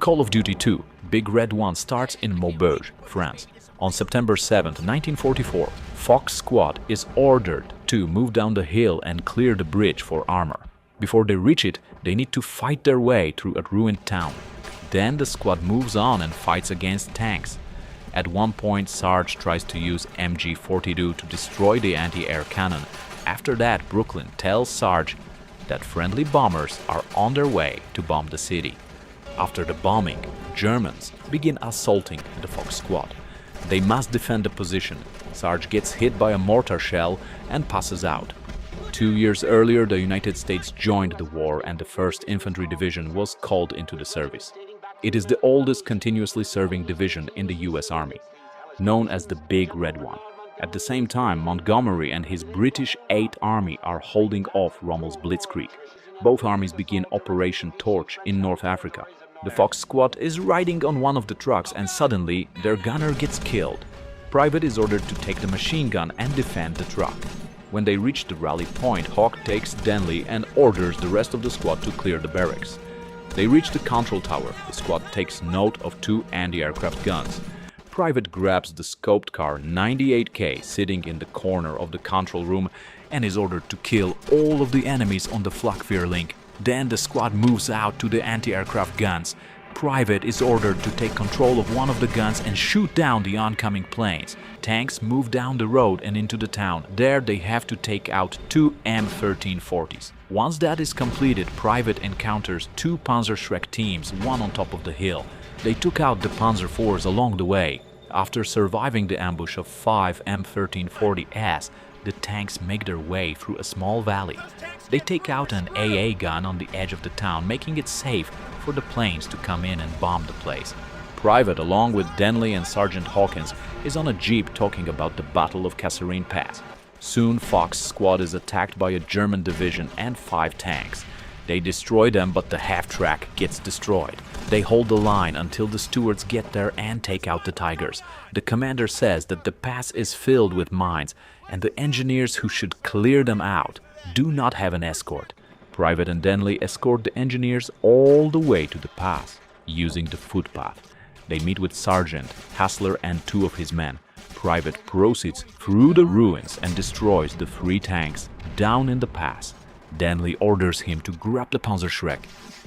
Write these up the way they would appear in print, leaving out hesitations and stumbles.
Call of Duty 2, Big Red One starts in Mobge, France. On September 7, 1944, Fox Squad is ordered to move down the hill and clear the bridge for armor. Before they reach it, they need to fight their way through a ruined town. Then the squad moves on and fights against tanks. At one point, Sarge tries to use MG-42 to destroy the anti-air cannon. After that, Brooklyn tells Sarge that friendly bombers are on their way to bomb the city. After the bombing, Germans begin assaulting the Fox Squad. They must defend the position. Sarge gets hit by a mortar shell and passes out. 2 years earlier, the United States joined the war and the 1st Infantry Division was called into the service. It is the oldest continuously serving division in the US Army, known as the Big Red One. At the same time, Montgomery and his British 8th Army are holding off Rommel's Blitzkrieg. Both armies begin Operation Torch in North Africa. The Fox Squad is riding on one of the trucks and suddenly their gunner gets killed. Private is ordered to take the machine gun and defend the truck. When they reach the rally point, Hawk takes Denley and orders the rest of the squad to clear the barracks. They reach the control tower. The squad takes note of 2 anti-aircraft guns. Private grabs the scoped car 98K sitting in the corner of the control room and is ordered to kill all of the enemies on the Flakveerlink. Then the squad moves out to the anti-aircraft guns. Private is ordered to take control of one of the guns and shoot down the oncoming planes. Tanks move down the road and into the town. There they have to take out 2 M1340s. Once that is completed, Private encounters 2 Panzerschreck teams, one on top of the hill. They took out the Panzer IVs along the way. After surviving the ambush of 5 M1340s, the tanks make their way through a small valley. They take out an AA gun on the edge of the town, making it safe for the planes to come in and bomb the place. Private, along with Denley and Sergeant Hawkins, is on a jeep talking about the Battle of Kasserine Pass. Soon, Fox Squad is attacked by a German division and 5 tanks. They destroy them, but the half-track gets destroyed. They hold the line until the stewards get there and take out the Tigers. The commander says that the pass is filled with mines, and the engineers who should clear them out do not have an escort. Private and Denley escort the engineers all the way to the pass, using the footpath. They meet with Sergeant Hassler and 2 of his men. Private proceeds through the ruins and destroys the 3 tanks down in the pass. Denley orders him to grab the Panzerschreck.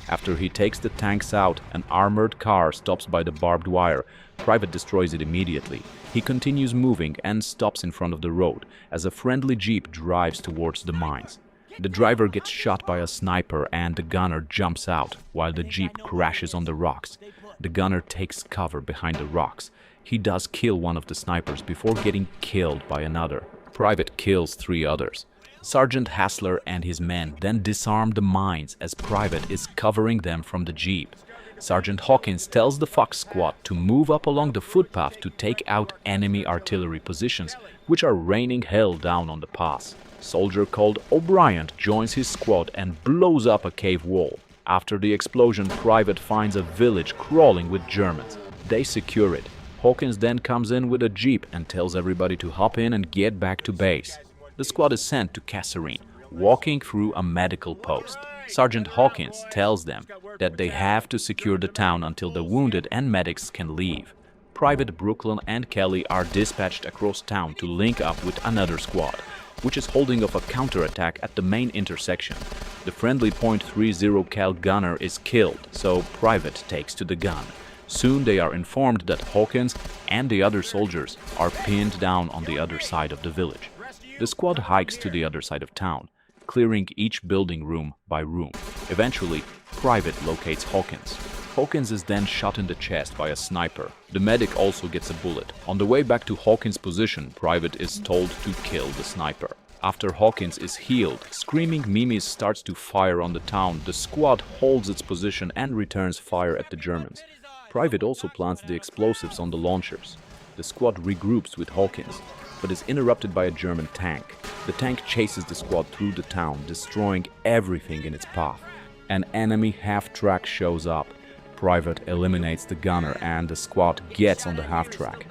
After he takes the tanks out, an armored car stops by the barbed wire. Private destroys it immediately. He continues moving and stops in front of the road as a friendly jeep drives towards the mines. The driver gets shot by a sniper and the gunner jumps out while the jeep crashes on the rocks. The gunner takes cover behind the rocks. He does kill one of the snipers before getting killed by another. Private kills 3 others. Sergeant Hassler and his men then disarm the mines as Private is covering them from the jeep. Sergeant Hawkins tells the Fox Squad to move up along the footpath to take out enemy artillery positions, which are raining hell down on the pass. Soldier called O'Brien joins his squad and blows up a cave wall. After the explosion, Private finds a village crawling with Germans. They secure it. Hawkins then comes in with a jeep and tells everybody to hop in and get back to base. The squad is sent to Kasserine, walking through a medical post. Sergeant Hawkins tells them that they have to secure the town until the wounded and medics can leave. Private Brooklyn and Kelly are dispatched across town to link up with another squad, which is holding off a counterattack at the main intersection. The friendly .30 cal gunner is killed, so Private takes to the gun. Soon they are informed that Hawkins and the other soldiers are pinned down on the other side of the village. The squad hikes to the other side of town, clearing each building room by room. Eventually, Private locates Hawkins. Hawkins is then shot in the chest by a sniper. The medic also gets a bullet. On the way back to Hawkins' position, Private is told to kill the sniper. After Hawkins is healed, Screaming Mimis starts to fire on the town. The squad holds its position and returns fire at the Germans. Private also plants the explosives on the launchers. The squad regroups with Hawkins, but is interrupted by a German tank. The tank chases the squad through the town, destroying everything in its path. An enemy half-track shows up. Private eliminates the gunner and the squad gets on the half-track.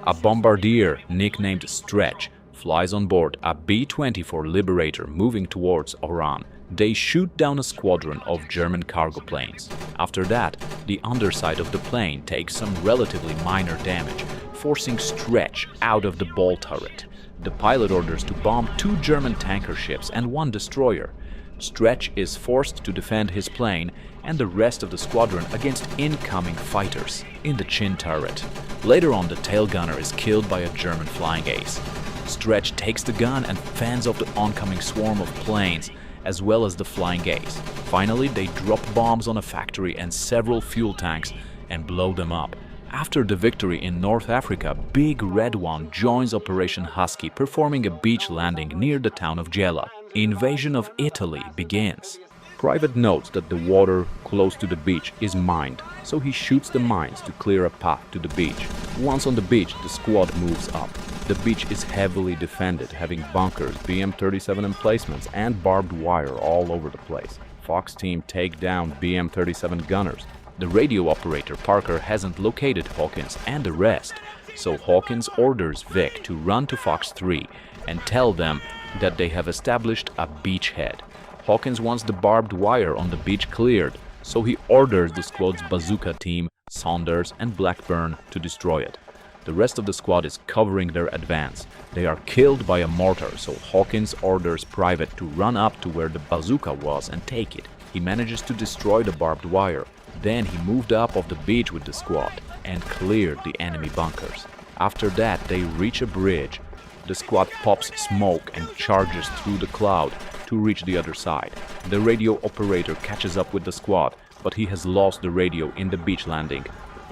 A bombardier, nicknamed Stretch, flies on board a B-24 Liberator moving towards Oran. They shoot down a squadron of German cargo planes. After that, the underside of the plane takes some relatively minor damage, forcing Stretch out of the ball turret. The pilot orders to bomb 2 German tanker ships and 1 destroyer. Stretch is forced to defend his plane and the rest of the squadron against incoming fighters in the chin turret. Later on, the tail gunner is killed by a German flying ace. Stretch takes the gun and fends off the oncoming swarm of planes, as well as the flying ace. Finally, they drop bombs on a factory and several fuel tanks and blow them up. After the victory in North Africa, Big Red One joins Operation Husky, performing a beach landing near the town of Gela. Invasion of Italy begins. Private notes that the water close to the beach is mined, so he shoots the mines to clear a path to the beach. Once on the beach, the squad moves up. The beach is heavily defended, having bunkers, BM-37 emplacements, and barbed wire all over the place. Fox team take down BM-37 gunners. The radio operator Parker hasn't located Hawkins and the rest, so Hawkins orders Vic to run to Fox 3 and tell them that they have established a beachhead. Hawkins wants the barbed wire on the beach cleared, so he orders the squad's bazooka team, Saunders and Blackburn, to destroy it. The rest of the squad is covering their advance. They are killed by a mortar, so Hawkins orders Private to run up to where the bazooka was and take it. He manages to destroy the barbed wire. Then he moved up off the beach with the squad and cleared the enemy bunkers. After that, they reach a bridge. The squad pops smoke and charges through the cloud to reach the other side. The radio operator catches up with the squad, but he has lost the radio in the beach landing.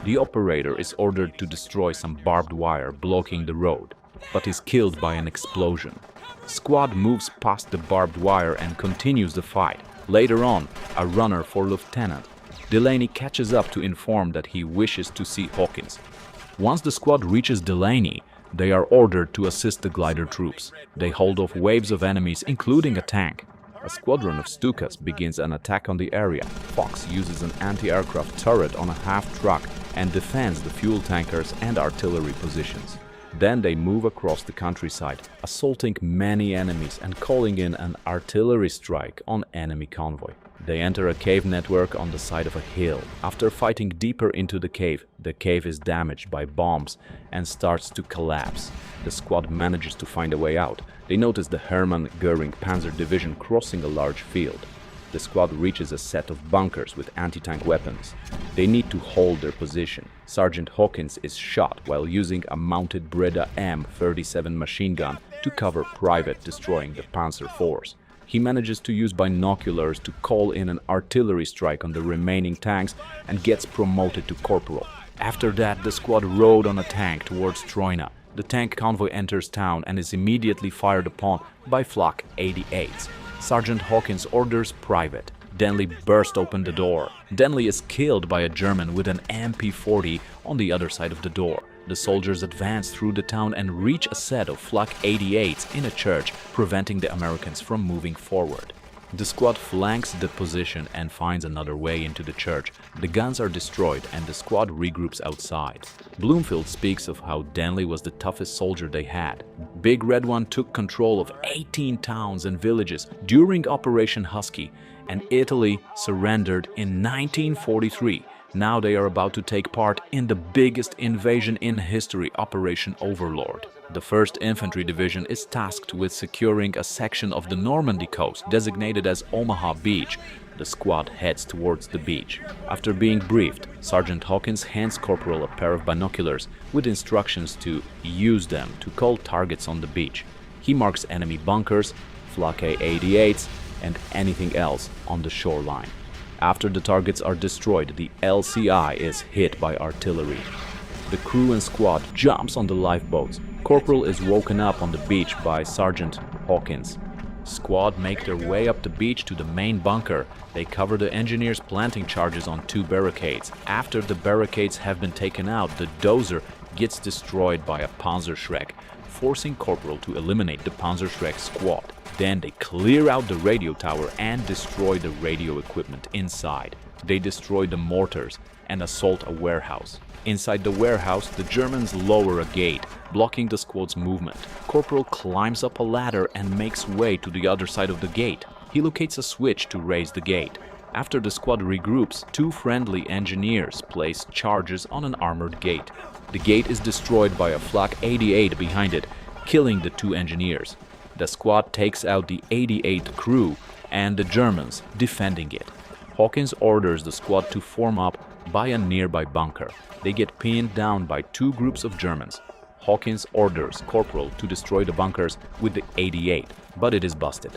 The operator is ordered to destroy some barbed wire blocking the road, but is killed by an explosion. Squad moves past the barbed wire and continues the fight. Later on, a runner for Lieutenant Delaney catches up to inform that he wishes to see Hawkins. Once the squad reaches Delaney, they are ordered to assist the glider troops. They hold off waves of enemies, including a tank. A squadron of Stukas begins an attack on the area. Fox uses an anti-aircraft turret on a half-truck and defends the fuel tankers and artillery positions. Then they move across the countryside, assaulting many enemies and calling in an artillery strike on enemy convoy. They enter a cave network on the side of a hill. After fighting deeper into the cave is damaged by bombs and starts to collapse. The squad manages to find a way out. They notice the Hermann Göring Panzer Division crossing a large field. The squad reaches a set of bunkers with anti-tank weapons. They need to hold their position. Sergeant Hawkins is shot while using a mounted Breda M37 machine gun to cover Private destroying the Panzer force. He manages to use binoculars to call in an artillery strike on the remaining tanks and gets promoted to corporal. After that, the squad rode on a tank towards Troina. The tank convoy enters town and is immediately fired upon by Flak 88s. Sergeant Hawkins orders Private. Denley bursts open the door. Denley is killed by a German with an MP40 on the other side of the door. The soldiers advance through the town and reach a set of Flak 88s in a church, preventing the Americans from moving forward. The squad flanks the position and finds another way into the church. The guns are destroyed and the squad regroups outside. Bloomfield speaks of how Denley was the toughest soldier they had. Big Red One took control of 18 towns and villages during Operation Husky, and Italy surrendered in 1943. Now they are about to take part in the biggest invasion in history, Operation Overlord. The 1st Infantry Division is tasked with securing a section of the Normandy coast designated as Omaha Beach. The squad heads towards the beach. After being briefed, Sergeant Hawkins hands Corporal a pair of binoculars with instructions to use them to call targets on the beach. He marks enemy bunkers, Flak 88s, and anything else on the shoreline. After the targets are destroyed, the LCI is hit by artillery. The crew and squad jumps on the lifeboats. Corporal is woken up on the beach by Sergeant Hawkins. Squad make their way up the beach to the main bunker. They cover the engineers' planting charges on 2 barricades. After the barricades have been taken out, the dozer gets destroyed by a Panzerschreck, forcing Corporal to eliminate the Panzerschreck squad. Then they clear out the radio tower and destroy the radio equipment inside. They destroy the mortars and assault a warehouse. Inside the warehouse, the Germans lower a gate, blocking the squad's movement. Corporal climbs up a ladder and makes way to the other side of the gate. He locates a switch to raise the gate. After the squad regroups, 2 friendly engineers place charges on an armored gate. The gate is destroyed by a Flak 88 behind it, killing the 2 engineers. The squad takes out the 88 crew and the Germans defending it. Hawkins orders the squad to form up by a nearby bunker. They get pinned down by 2 groups of Germans. Hawkins orders Corporal to destroy the bunkers with the 88, but it is busted.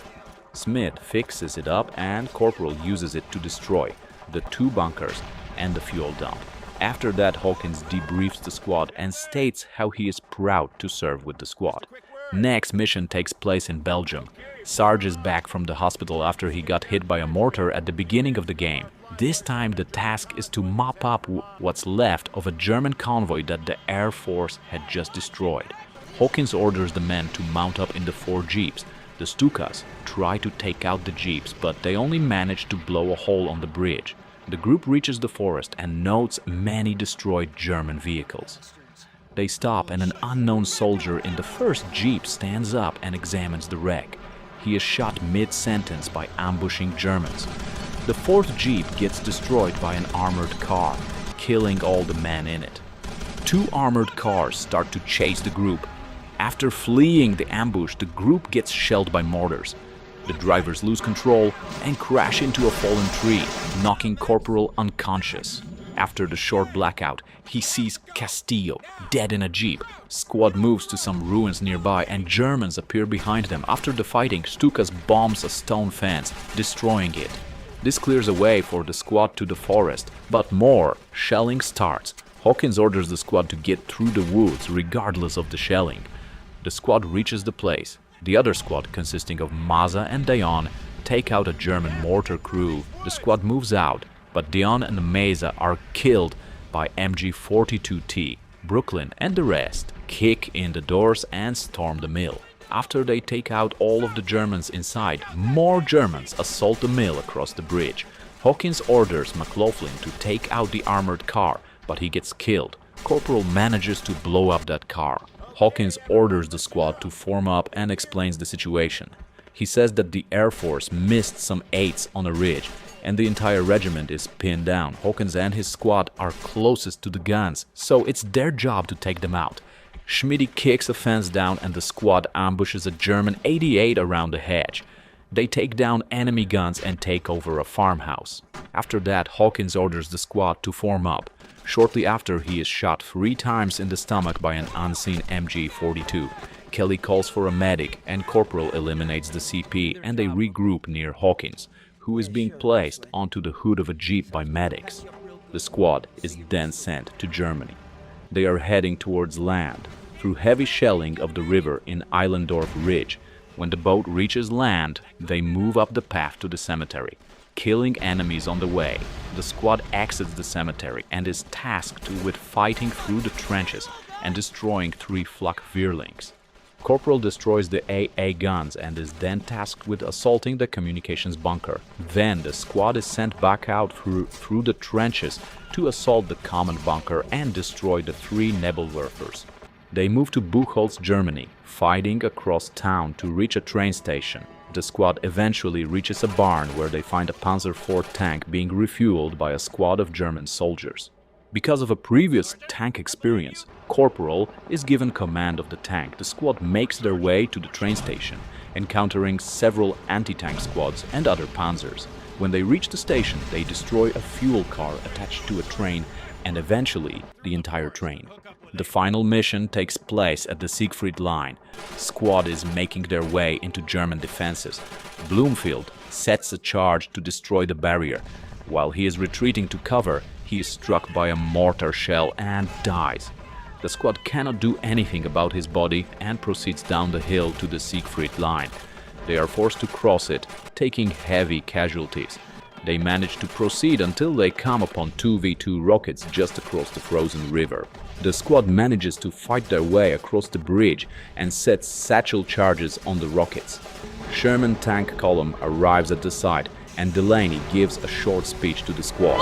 Smith fixes it up and Corporal uses it to destroy the 2 bunkers and the fuel dump. After that, Hawkins debriefs the squad and states how he is proud to serve with the squad. Next mission takes place in Belgium. Sarge is back from the hospital after he got hit by a mortar at the beginning of the game. This time the task is to mop up what's left of a German convoy that the Air Force had just destroyed. Hawkins orders the men to mount up in the 4 jeeps. The Stukas try to take out the jeeps, but they only manage to blow a hole on the bridge. The group reaches the forest and notes many destroyed German vehicles. They stop and an unknown soldier in the first jeep stands up and examines the wreck. He is shot mid-sentence by ambushing Germans. The 4th jeep gets destroyed by an armored car, killing all the men in it. 2 armored cars start to chase the group. After fleeing the ambush, the group gets shelled by mortars. The drivers lose control and crash into a fallen tree, knocking Corporal unconscious. After the short blackout, he sees Castillo dead in a jeep. Squad moves to some ruins nearby and Germans appear behind them. After the fighting, Stukas bombs a stone fence, destroying it. This clears a way for the squad to the forest, but more shelling starts. Hawkins orders the squad to get through the woods regardless of the shelling. The squad reaches the place. The other squad, consisting of Maza and Dion, take out a German mortar crew. The squad moves out, but Dion and Maza are killed by MG-42T. Brooklyn and the rest kick in the doors and storm the mill. After they take out all of the Germans inside, more Germans assault the mill across the bridge. Hawkins orders McLaughlin to take out the armored car, but he gets killed. Corporal manages to blow up that car. Hawkins orders the squad to form up and explains the situation. He says that the Air Force missed some 8s on a ridge and the entire regiment is pinned down. Hawkins and his squad are closest to the guns, so it's their job to take them out. Schmidti kicks a fence down and the squad ambushes a German 88 around the hedge. They take down enemy guns and take over a farmhouse. After that, Hawkins orders the squad to form up. Shortly after, he is shot 3 times in the stomach by an unseen MG-42. Kelly calls for a medic and Corporal eliminates the CP and they regroup near Hawkins, who is being placed onto the hood of a jeep by medics. The squad is then sent to Germany. They are heading towards land, through heavy shelling of the river in Eilendorf Ridge. When the boat reaches land, they move up the path to the cemetery, killing enemies on the way. The squad exits the cemetery and is tasked with fighting through the trenches and destroying 3 Flak Vierlings. Corporal destroys the AA guns and is then tasked with assaulting the communications bunker. Then the squad is sent back out through the trenches to assault the common bunker and destroy the 3 Nebelwerfers. They move to Buchholz, Germany, fighting across town to reach a train station. The squad eventually reaches a barn where they find a Panzer IV tank being refueled by a squad of German soldiers. Because of a previous tank experience, Corporal is given command of the tank. The squad makes their way to the train station, encountering several anti-tank squads and other panzers. When they reach the station, they destroy a fuel car attached to a train and eventually the entire train. The final mission takes place at the Sigfried line. Squad is making their way into German defenses. Bloomfield sets a charge to destroy the barrier. While he is retreating to cover, he is struck by a mortar shell and dies. The squad cannot do anything about his body and proceeds down the hill to the Siegfried line. They are forced to cross it, taking heavy casualties. They manage to proceed until they come upon 2v2 rockets just across the frozen river. The squad manages to fight their way across the bridge and sets satchel charges on the rockets. Sherman tank column arrives at the site and Delaney gives a short speech to the squad.